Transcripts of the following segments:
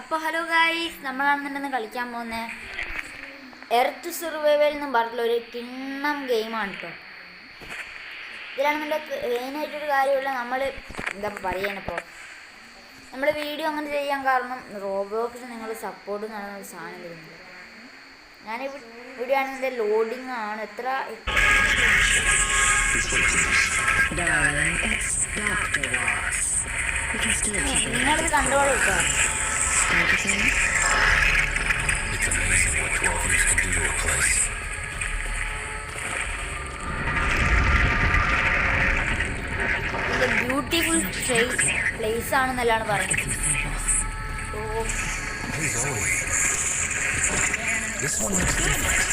അപ്പോൾ hello guys, നമ്മളാണെന്നുണ്ടെന്ന് കളിക്കാൻ പോകുന്നത് എർത്ത് സർവൈവൽ എന്നും പറഞ്ഞിട്ടുള്ള ഒരു കിണ്ണം ഗെയിമാണ് കേട്ടോ. ഇതിലാണെന്നുണ്ടെങ്കിൽ മെയിനായിട്ടൊരു കാര്യമുള്ള നമ്മൾ എന്താ പറയാനിപ്പോൾ നമ്മൾ വീഡിയോ അങ്ങനെ ചെയ്യാൻ കാരണം റോബ്ലോക്സിൽ നിങ്ങൾ സപ്പോർട്ട് എന്ന് പറയുന്ന ഒരു സാധനം വരുന്നുണ്ട്. ഞാൻ വീഡിയോ ആണെങ്കിൽ ലോഡിങ് ആണ്. എത്ര നിങ്ങളിത് കണ്ടുപോലും കേട്ടോ. It's amazing what 12 years can do to a place. ഇത് ബ്യൂട്ടിഫുൾ പ്ലേസ് ആണെന്നെല്ലാണ് പറയുന്നത്. Hey Zoe, this one looks different.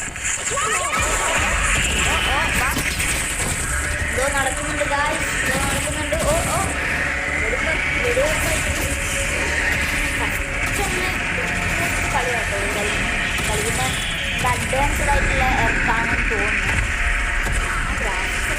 ഇതോ നടക്കുന്നുണ്ട് ഗായ്സ്, ഇതോ നടക്കുന്നുണ്ട്. കളി കേട്ടോ. കളിക്കുന്ന അഡ്വാൻസ്ഡ് ആയിട്ടുള്ള എർത്താണെന്ന് തോന്നുന്നു. ഗ്രാഫിക്സ്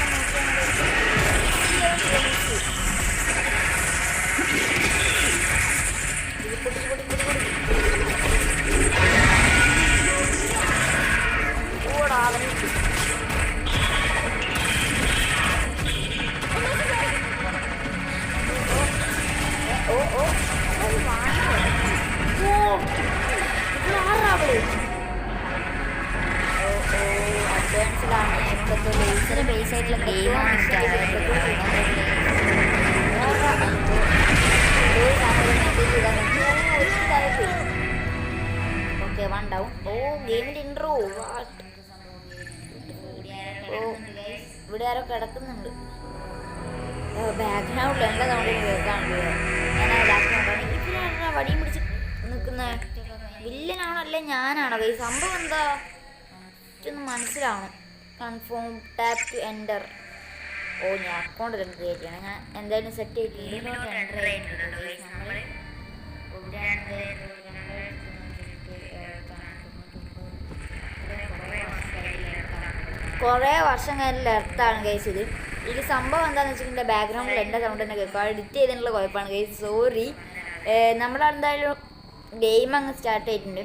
ബേസ് ആയിട്ടുള്ള ഗെയിമാണ്. Okay, one down. ഗെയിമിൽ ഇൻട്രോ. ഇവിടെ ആരോ കിടക്കുന്നുണ്ട് ബാക്ക്ഗ്രൗണ്ടിൽ. എൻ്റെ സൗണ്ടിൽ കേൾക്കാണ്ട് ഞാൻ ബാക്ക്ഗ്രൗണ്ടാണ്. ഇതിലാണ് വടിയും പിടിച്ച് നിൽക്കുന്ന വില്ലനാണല്ലേ ഞാനാണോ? ഈ സംഭവം എന്താ ഒന്ന് മനസ്സിലാവണം. Confirm tap to enter. ഞാൻ അക്കൗണ്ട് ക്രിയേറ്റ് ചെയ്യണം. ഞാൻ എന്തായാലും സെറ്റ് ചെയ്തിട്ടുണ്ട്. കുറേ വർഷം കഴിഞ്ഞ എർത്താണ് ഗൈസ് ഇത്. ഈ സംഭവം എന്താണെന്ന് വെച്ചിട്ടുണ്ടെങ്കിൽ ബാക്ക്ഗ്രൗണ്ടിൽ എൻ്റെ സൗണ്ട് തന്നെ കേൾക്കും. എഡിറ്റ് ചെയ്തതിനുള്ള കുഴപ്പമാണ് ഗൈസ്, സോറി. നമ്മളെന്തായാലും ഗെയിം അങ്ങ് സ്റ്റാർട്ട് ചെയ്തിട്ടുണ്ട്.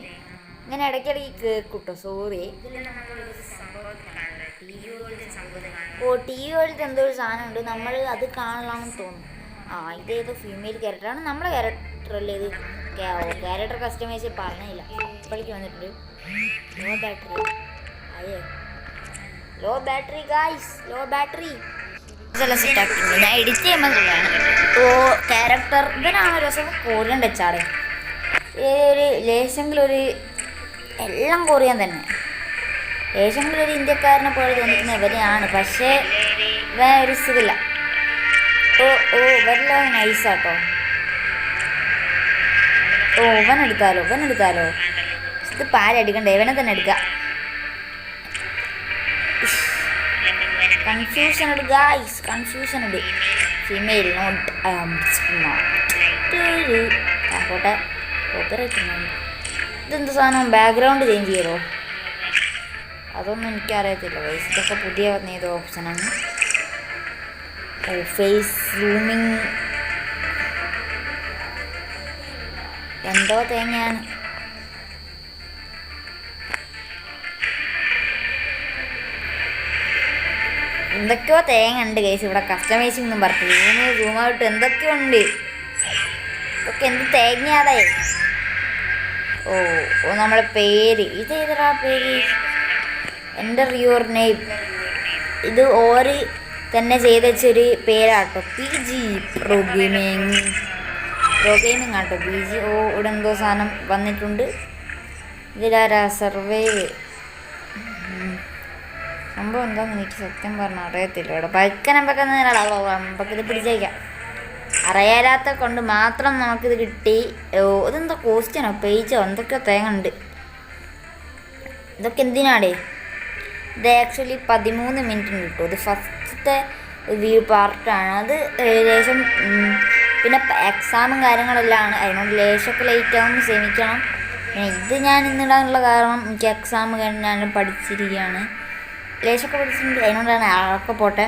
ഇങ്ങനെ ഇടയ്ക്കിടയ്ക്ക് കേൾക്കും കേട്ടോ, സോറി. ടി വി പോലത്തെ എന്തോ ഒരു സാധനമുണ്ട്, നമ്മൾ അത് കാണലാണെന്ന് തോന്നുന്നു. ഇതേതോ ഫീമെയിൽ ക്യാരക്ടറാണ്. നമ്മളെ ക്യാരക്ടറല്ലേ ഇത്? ക്യാരക്ടർ കസ്റ്റമൈസ് പറഞ്ഞില്ല. ഇപ്പോഴേക്ക് വന്നിട്ടുണ്ട്. Low battery. Low battery guys, low battery ഇതെല്ലാം സെറ്റാക്കിയിട്ടുണ്ട്. ഞാൻ എഡിറ്റ് ചെയ്യുമ്പോൾ ക്യാരക്ടർ ഇതിനാണ് ഒരു ദിവസം കൊറിയൻ ടച്ചാറ്. ഒരു ലേശെങ്കിലൊരു എല്ലാം കൊറിയൻ തന്നെ. ലേശെങ്കിലും ഒരു ഇന്ത്യക്കാരനെ പോലെ തോന്നിക്കുന്ന ഇവരെയാണ്. പക്ഷേ വേറെ സുഖമില്ല. ഇവരെല്ലാം നൈസാട്ടോ. ഇവൻ എടുത്താലോ. ഇത് പാരടിക്കണ്ടേ? ഇവനെ തന്നെ എടുക്കാം. കൺഫ്യൂഷൻ ഉണ്ട് ഗായ്സ്, കൺഫ്യൂഷൻ ഉണ്ട്. ഫീമെയിൽ നോട്ട് പോട്ടെ. ഇതെന്ത് സാധനം? ബാക്ക്ഗ്രൗണ്ട് ചേഞ്ച് ചെയ്തോ? അതൊന്നും എനിക്കറിയത്തില്ല ഗൈസ്. ഇതൊക്കെ പുതിയ വന്ന ഓപ്ഷനാണ്. ഫേസ് സൂമിങ് എന്തോ തേങ്ങയാണ്. എന്തൊക്കെയോ തേങ്ങ ഉണ്ട് ഗൈസ് ഇവിടെ. കസ്റ്റമൈസിംഗ് എന്നും പറഞ്ഞു സൂമായിട്ട് എന്തൊക്കെയോ ഉണ്ട്. ഇതൊക്കെ എന്ത് തേങ്ങയാടേ. നമ്മളെ പേര് ഇതേതാ പേര്? Enter your name. ഇത് ഓര് തന്നെ ചെയ്ത് വെച്ചൊരു പേരാട്ടോ. PG പ്രോ ഗെയിമിങ് ആട്ടോ. PG. ഇവിടെ എന്തോ സാധനം വന്നിട്ടുണ്ട്. ഇതിലാരാ? സർവൈവ്. സംഭവം എന്താന്ന് എനിക്ക് സത്യം പറഞ്ഞാൽ അറിയത്തില്ല. ഇവിടെ നമുക്കിത് പിടിച്ചേക്കാം. അറിയാത്ത കൊണ്ട് മാത്രം നമുക്കിത് കിട്ടി. ഇതെന്താ ക്വസ്റ്റ്യനോ പേജോ എന്തൊക്കെയോ തേങ്ങ ഉണ്ട്. ഇതൊക്കെ എന്തിനാടേ? ഇത് ആക്ച്വലി 13 മിനിറ്റ് കിട്ടും. ഇത് ഫസ്റ്റത്തെ വ്യൂ പാർട്ടാണ്. അത് ലേശം പിന്നെ എക്സാമും കാര്യങ്ങളെല്ലാം ആണ്. അതിനോട് ലേശമൊക്കെ ലേറ്റാവും, ക്ഷമിക്കണം. പിന്നെ ഇത് ഞാൻ ഇന്നിടാനുള്ള കാരണം എനിക്ക് എക്സാം കഴിഞ്ഞ് ഞാൻ പഠിച്ചിരിക്കുകയാണ്. ലേശമൊക്കെ പഠിച്ചിട്ടുണ്ട്, അതിനോടാണ്. ആളൊക്കെ പോട്ടെ.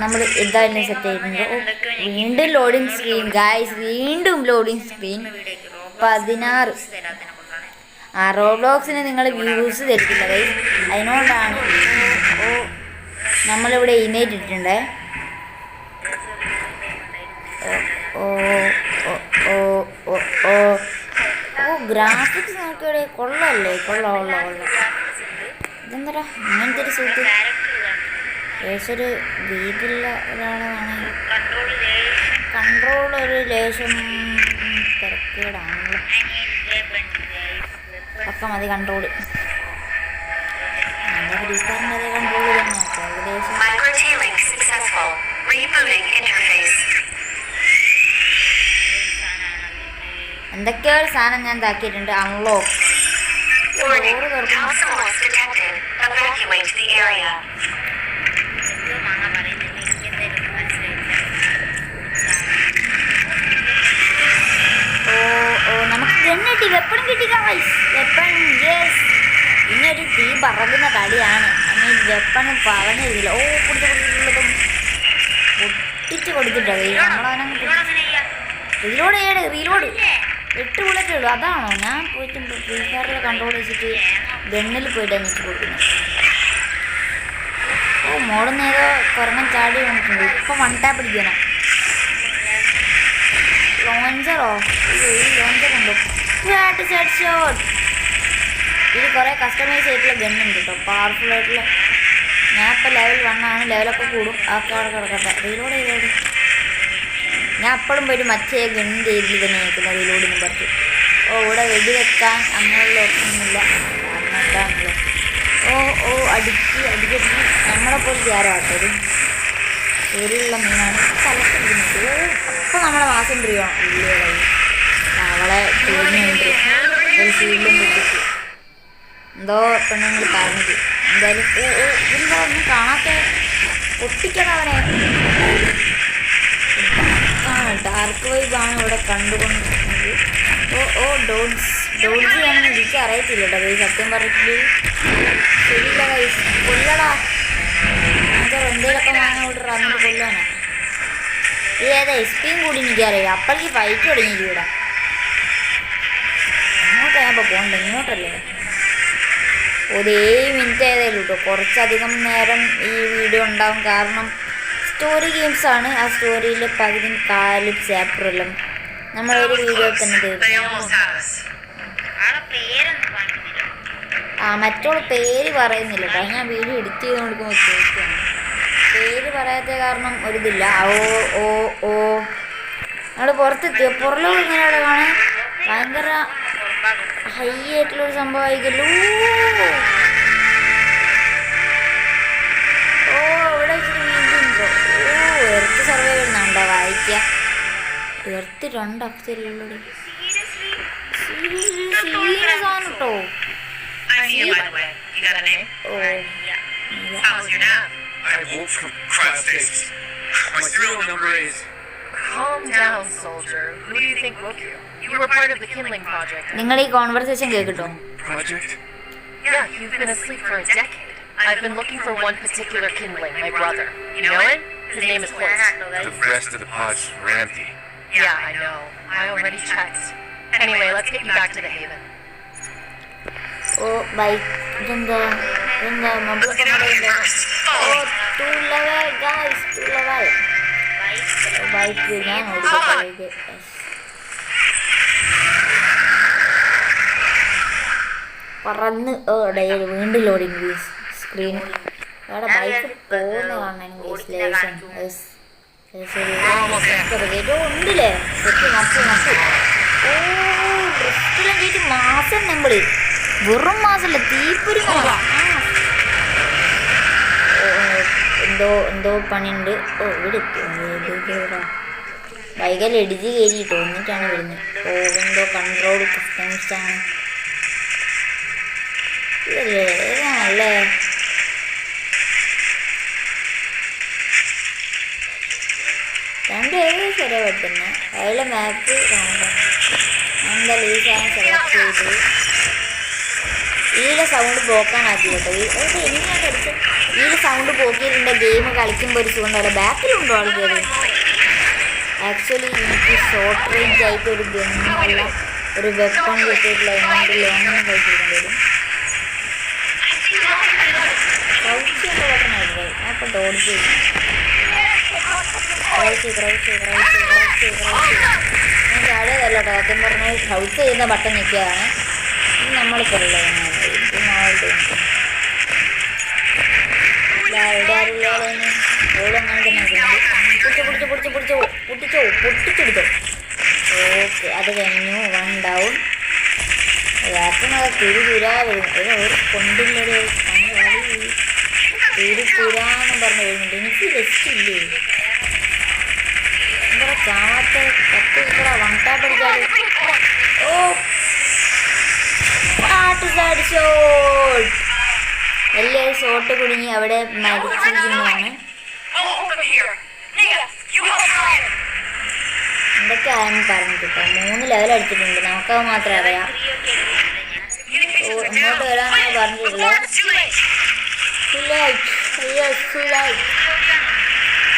നമ്മൾ എന്തായാലും സെറ്റ് ചെയ്തിട്ടുണ്ട്. വീണ്ടും ലോഡിങ് സ്ക്രീൻ ഗായ്സ്, വീണ്ടും ലോഡിങ് സ്ക്രീൻ. 16. റോബ്ലോക്സിന് നിങ്ങൾ വ്യൂസ് തരത്തില്ല ഗൈസ്, അതിനോണ്ടാണ്. ഓ നമ്മളിവിടെ ഇമേജ് ഇട്ടിട്ടുണ്ടേ. ഓ ഓ ഓ ഓ ഓ ഓ ഗ്രാഫിക്സ് നോക്കിയുടെ കൊള്ളല്ലേ, കൊള്ള. ഇതെന്താ ഇങ്ങനത്തെ ഒരു സൂട്ട്? ലേശൊരു വീതിയുള്ള ഒരാളാണ്. കൺട്രോൾ ഒരു ലേശം തിരക്കേടാണല്ലോ. ഒക്കെ മതി കൺട്രോൾ. എൻ്റെ ഫ്രീഫയറിൻ്റെ അതേ കൺട്രോൾ തന്നെ ഏകദേശം. എന്തൊക്കെയോ ഒരു സാധനം ഞാൻ ഇതാക്കിയിട്ടുണ്ട്. അൺലോക്ക് ഡോറ് തുറക്കുന്നു. നമുക്ക് ഗണ്ണിട്ടി, വെപ്പൺ കിട്ടിക്കാം. Weapon yes. ഇനിയൊരു തീ പറകുന്ന കളിയാണ്. അങ്ങനെ വെപ്പൺ പറഞ്ഞില്ല. ഓ കൊടുത്തുള്ളതും പൊട്ടിച്ച് കൊടുത്തിട്ടോ നമ്മളവനങ്ങ് റീലോഡ് 8 ബുള്ളറ്റേ ഉള്ളൂ. അതാണോ ഞാൻ പോയിട്ട് ഫ്രീ ഫയറിൽ കൺട്രോൾ വെച്ചിട്ട് ഗണ്ണിൽ പോയിട്ട് എനിക്ക് കൊടുക്കുന്നത്. ഓ മോളിന്ന് ഏതോ കൊറണം ചാടി വന്നിട്ടുണ്ട്. ഇപ്പം 1 ടാപ്പ് അടിക്കണം. ലോഞ്ചറോ? ഈ ലോഞ്ചറുണ്ടോ? Head shot. ഇത് കുറേ കസ്റ്റമൈസ് ആയിട്ടുള്ള ഗണ്ണുണ്ട് കേട്ടോ, പവർഫുൾ ആയിട്ടുള്ള. ഞാൻ ഇപ്പോൾ ലെവൽ 1 ആണ്. ലെവലൊക്കെ കൂടും. അതൊക്കെ അവിടെ കിടക്കട്ടെ. റീലോഡ് ഞാൻ അപ്പോഴും പോയിട്ട് മറ്റേ ഗണ്ണിൻ്റെ ഏരിയയിൽ തന്നെ നിൽക്കുന്നത്. റീലോഡിന് പറ്റും. ഓ ഇവിടെ വെടിവെക്കാൻ അങ്ങനെയുള്ള ഒന്നുമില്ല. കാരണം എന്താണല്ലോ. ഓ അടിക്കി നമ്മളെ പോലെ ഗ്യാരാട്ടോ. ഇത് എരിയുള്ള മീനാണ്. സ്ഥലത്തിരിക്കുന്നത്. അപ്പോൾ നമ്മളെ മാസം പ്രിയമാണ്. അവളെ തീരുന്നുണ്ട്. ഒരു ഷീൽഡും പൊട്ടിച്ച് എന്തോ പെണ്ണുങ്ങൾ പറഞ്ഞത്. എന്തായാലും ഇതെന്താ ഒന്നും കാണാത്ത പൊട്ടിക്കണം അവനെ. ഡാർക്ക് വൈബാണ് ഇവിടെ കണ്ടുകൊണ്ടിരിക്കുന്നത്. ഓ ഡോഡ്ജിയാണെന്ന് എനിക്ക് അറിയത്തില്ല കേട്ടോ. ഈ സത്യം പറഞ്ഞിട്ട് ശരിയില്ല കൈസ്. കൊല്ലടാ എന്തേലൊക്കെ വാങ്ങാൻ വിട്ടറാ എന്നിട്ട് കൊല്ലാനാ. ഈ ഏതാ എസ്പിയും കൂടി എനിക്കറിയാം. അപ്പോഴേക്ക് ഫൈറ്റ് തുടങ്ങിയിട്ട് ഇവിടെ. അങ്ങോട്ടാ ഞാൻ ഇപ്പോൾ പോകണ്ടേ? ഇങ്ങോട്ടല്ലേ? ഒരു 7 മിനിറ്റ് ആയതേലും കേട്ടോ. കുറച്ചധികം നേരം ഈ വീഡിയോ ഉണ്ടാവും. കാരണം സ്റ്റോറി ഗെയിംസാണ്. ആ സ്റ്റോറിയിൽ പകുതി കാലും ചാപ്റ്ററെല്ലാം നമ്മളൊരു വീഡിയോ തന്നെ തീർക്കും. മറ്റുള്ള പേര് പറയുന്നില്ല കേട്ടോ. ഞാൻ വീഡിയോ എഡിറ്റ് ചെയ്ത് കൊടുക്കുമ്പോൾ ചോദിക്കുകയാണ്. പേര് പറയാത്ത കാരണം ഒരിതില്ല. ഓ ഞങ്ങൾ പുറത്തെത്തിയോ? പുറലോകം ഇങ്ങനെ കാണാൻ ഭയങ്കര ഹൈ ആയിട്ടുള്ളൊരു സംഭവമായിരിക്കല്ലോ. ഇവിടെ ഇച്ചിരി വീണ്ടുണ്ടോ? എർത്ത് സർവേ വരുന്നുണ്ടോ? വായിക്കാം. എർത്ത് 2 അക്ഷരമുള്ളൂ. സീരിയസ് ആണ് കേട്ടോ. I woke from cryostasis. My serial number is... Calm down, soldier. Who do you think woke you? You were part of the Kindling project. നിങ്ങൾ ഈ conversation കേൾക്കട്ടോ? Project? Yeah, you've been asleep for a decade. I've been looking for one particular Kindling, my brother. You know it? His name is Hoist. The rest of the pods were empty. Yeah, I know. I already checked. Anyway, let's get you back to the Haven. ഇതെന്താ mobile? 2 level guys, 2 level bike ഞാൻ ഓടിക്കട്ടെ. പറന്ന് വീണ്ടും loading screen. അവിടെ bike പോകുന്ന കാണാൻ ഉണ്ടില്ലേ? ഡ്രിഫ്റ്റിലും കയറ്റി മാസം നമ്മള് വെറും മാസമല്ല, തീപ്പൊരി എന്തോ പണിയുണ്ട്. ഇവിടെ ബൈക്കിൽ എഡിറ്റ് കയറിയിട്ട് വന്നിട്ടാണ് വരുന്നത്. എന്തോ കൺട്രോൾ കസ്റ്റമൈസാണ്. ഇതല്ലേ ഏതാണല്ലേ? രണ്ട് ഏകദേശം ഒരേ പറ്റുന്ന അതിലെ മാപ്പ് കാണാം. എന്തായാലും ഈ സാധനം സെലക്ട് ചെയ്ത് ഈയുടെ സൗണ്ട് പോക്കാനാക്കി കേട്ടോ. എങ്ങനെയാണ് എടുത്ത് ഈയുടെ സൗണ്ട് പോക്കിയിട്ടുണ്ട്. ഗെയിം കളിക്കുമ്പോൾ ഒരു സുഖമുണ്ടാവില്ല. ബാക്കിലുണ്ടോ ആൾക്കാർ? ആക്ച്വലി എനിക്ക് ഷോർട്ട് റേഞ്ച് ആയിട്ട് ഒരു ഗണ്ണുള്ള ഒരു വെപ്പൺ കിട്ടിയിട്ടില്ല, അതിനോട് ലോങ്ങൊന്നും കഴിച്ചിരിക്കേണ്ടി വരും. ക്രൗച്ചിൻ്റെ ബട്ടണായിരുന്നു. ഞാൻ ഇപ്പോൾ ഡോഡ്ജ് ചെയ്യും. ഞാൻ ചാടിയതല്ല കേട്ടോ, സത്യം പറഞ്ഞാൽ ക്രൗച്ച് ചെയ്യുന്ന ബട്ടൺ ഞെക്കിയതാണ്. ഇത് നമ്മളിപ്പോൾ ഉള്ളത് ഇവിടെ ആരുള്ളതാണ് ഓളം അങ്ങനെ തന്നെ പൊട്ടിച്ചെടുത്തോ. ഓക്കെ, അത് കഴിഞ്ഞു. 1 ഡൗൺ. യാത്രനത് തിരുതുരാ വരും. ഒരു കൊണ്ടില്ലൊരു തിരുതുരാന്നും പറഞ്ഞ് വരുന്നുണ്ട്. എനിക്ക് രക്ഷയില്ലേ എന്താ ചാത്ത കത്ത് ഇവിടെ വണ്ടാ പഠിച്ചാല്. ഓ ഷോട്ട്, വലിയൊരു ഷോട്ട് കുടുങ്ങി അവിടെ മരിച്ചിരിക്കുന്നതാണ്. എന്തൊക്കെയാണെന്ന് പറഞ്ഞു കിട്ടാം. 3 ലെവൽ അടിച്ചിട്ടുണ്ട്, നമുക്കത് മാത്രമേ അറിയാം. ഇങ്ങോട്ട് വരാനാണ് പറഞ്ഞിട്ടുള്ളത്.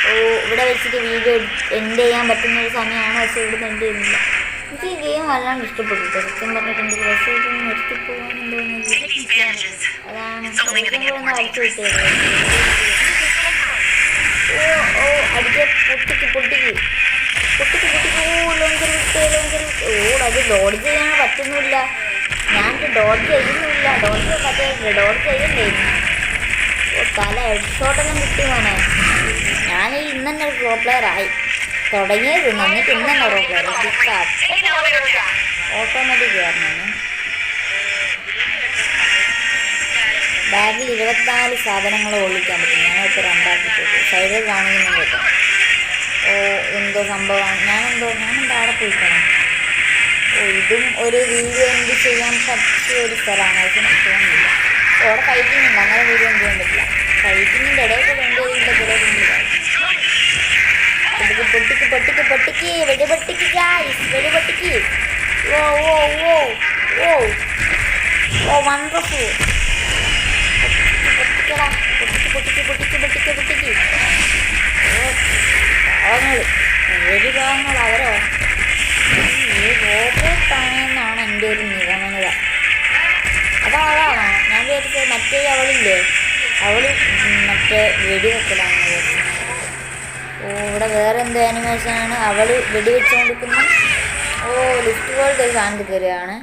ഓ ഇവിടെ വെച്ചിട്ട് വീഡിയോ എൻഡ് ചെയ്യാൻ പറ്റുന്ന ഒരു സമയമാണ്, പക്ഷെ ഇവിടെ എൻഡ് ചെയ്യുന്നില്ല. എനിക്ക് ഈ ഗെയിം വല്ലാണ്ട് ഇഷ്ടപ്പെട്ടു. സത്യം പറഞ്ഞിട്ടുണ്ട്. ബസ്സൊക്കെ നിർത്തിപ്പോകാനുണ്ടോ അതാണ് അടിച്ചു വിട്ടത്. ഓ അടിച്ച് പൊട്ടിക്ക്. അത് ഡോഡ്ജ് ചെയ്യാൻ പറ്റുന്നില്ല. ഞാൻ ഡോഡ്ജ് ചെയ്യുന്നില്ല. ഡോഡ്ജ് ചെയ്യണ്ടേ. തല ഹെഡ്ഷോട്ടെല്ലാം കിട്ടി മോനെ. ഞാൻ ഇന്ന് തന്നെ ഒരു പ്രോ പ്ലെയർ ആയി. തുടങ്ങിയത് എന്നിട്ട് ഇന്ന് തന്നെ പ്രോ പ്ലെയർ. ഓട്ടോമാറ്റിക് ആയിരുന്നു. ബാഗിൽ 24 സാധനങ്ങൾ ഒളിക്കാൻ പറ്റും. ഞാനിപ്പോൾ 2 ആക്കിയിട്ടുള്ളൂ. സൈഡിൽ കാണിക്കുന്നുണ്ട് കേട്ടോ. ഓ എന്തോ സംഭവമാണ്. ഞാനെന്താ അവിടെ പോയിക്കണം. ഓ ഇതും ഒരു വീഡിയോ എൻഡ് ചെയ്യാൻ പറ്റിയ ഒരു സ്ഥലമാണ്. പക്ഷെ എനിക്ക് തോന്നുന്നില്ല. അവിടെ ഫൈറ്റിംഗ് ഉണ്ട്, അങ്ങനെ വീഡിയോ എൻഡ് ചെയ്യാൻ പറ്റില്ല. ഫൈറ്റിങ്ങിൻ്റെ ഇടയിൽ എൻഡ് ചെയ്യേണ്ട ചില പൊട്ടിക്ക് വെടിപൊട്ടിക്ക് ഗായ്സ്, വെടിപൊട്ടിക്ക്. ഓ വണ്ടർഫുൾ. പൊട്ടിക്ക്. ഒരു ഭാഗങ്ങൾ അവരോ ഈ റോബോട്ടാണെന്നാണ് എൻ്റെ ഒരു നിഗമനത. അതാണോ ഞാൻ വിചാരിച്ചത് മറ്റേ അവളില്ലേ, അവൾ മറ്റേ വെടിവെക്കലാണ് വിചാരിച്ചത്. ഓ ഇവിടെ വേറെ എന്തോ ആനിമേഷനാണ്. അവൾ വെടിവെച്ച് കൊടുക്കുന്നു. ഓ ലിഫ്റ്റ് പോലത്തെ ഒരു സാധനത്തിൽ കയറുകയാണ്.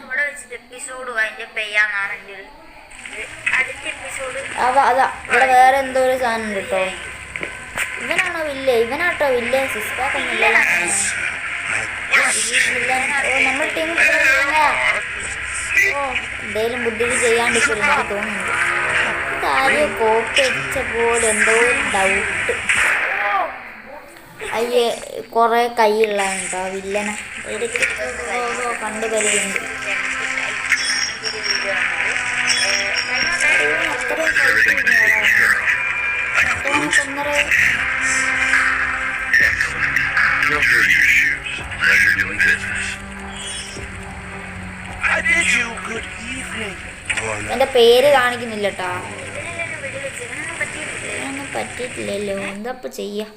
അതാ ഇവിടെ വേറെ എന്തോ ഒരു സാധനം ഉണ്ട് കേട്ടോ. ഇവനാണോ വില്ലേ? ഇവനാട്ടോ വില്ലേ? സിസ്റ്റാക്കൊന്നുമില്ല. ഓ നമ്മൾ ടീം ഓ എന്തേലും ബുദ്ധിക്ക് ചെയ്യാണ്ടിരിക്കില്ല എനിക്ക് തോന്നുന്നുണ്ട്. കാര്യം കോപ്പി അടിച്ച പോലെ എന്തോ ഡൗട്ട്. അയ്യേ കുറേ കൈയുള്ളതാണ് കേട്ടോ വില്ലനെ. കണ്ടു പരിചയുണ്ട്. എന്റെ പേര് കാണിക്കുന്നില്ല കേട്ടാ. പറ്റിയിട്ടില്ലല്ലോ. എന്താ ഇപ്പൊ ചെയ്യാ?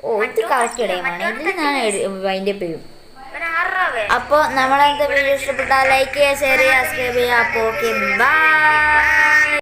ഓ ഇത് കറക്റ്റ് ഇടയമാണ്. ഇതിൽ ഞാൻ അതിൻ്റെ പേരും. അപ്പോൾ നമ്മളെന്താ വീഡിയോ ഇഷ്ടപ്പെട്ടാൽ ലൈക്ക് ചെയ്യുക, ഷെയർ ചെയ്യുക, സബ്സ്ക്രൈബ് ചെയ്യുക. അപ്പോൾ ഓക്കെ ബൈ.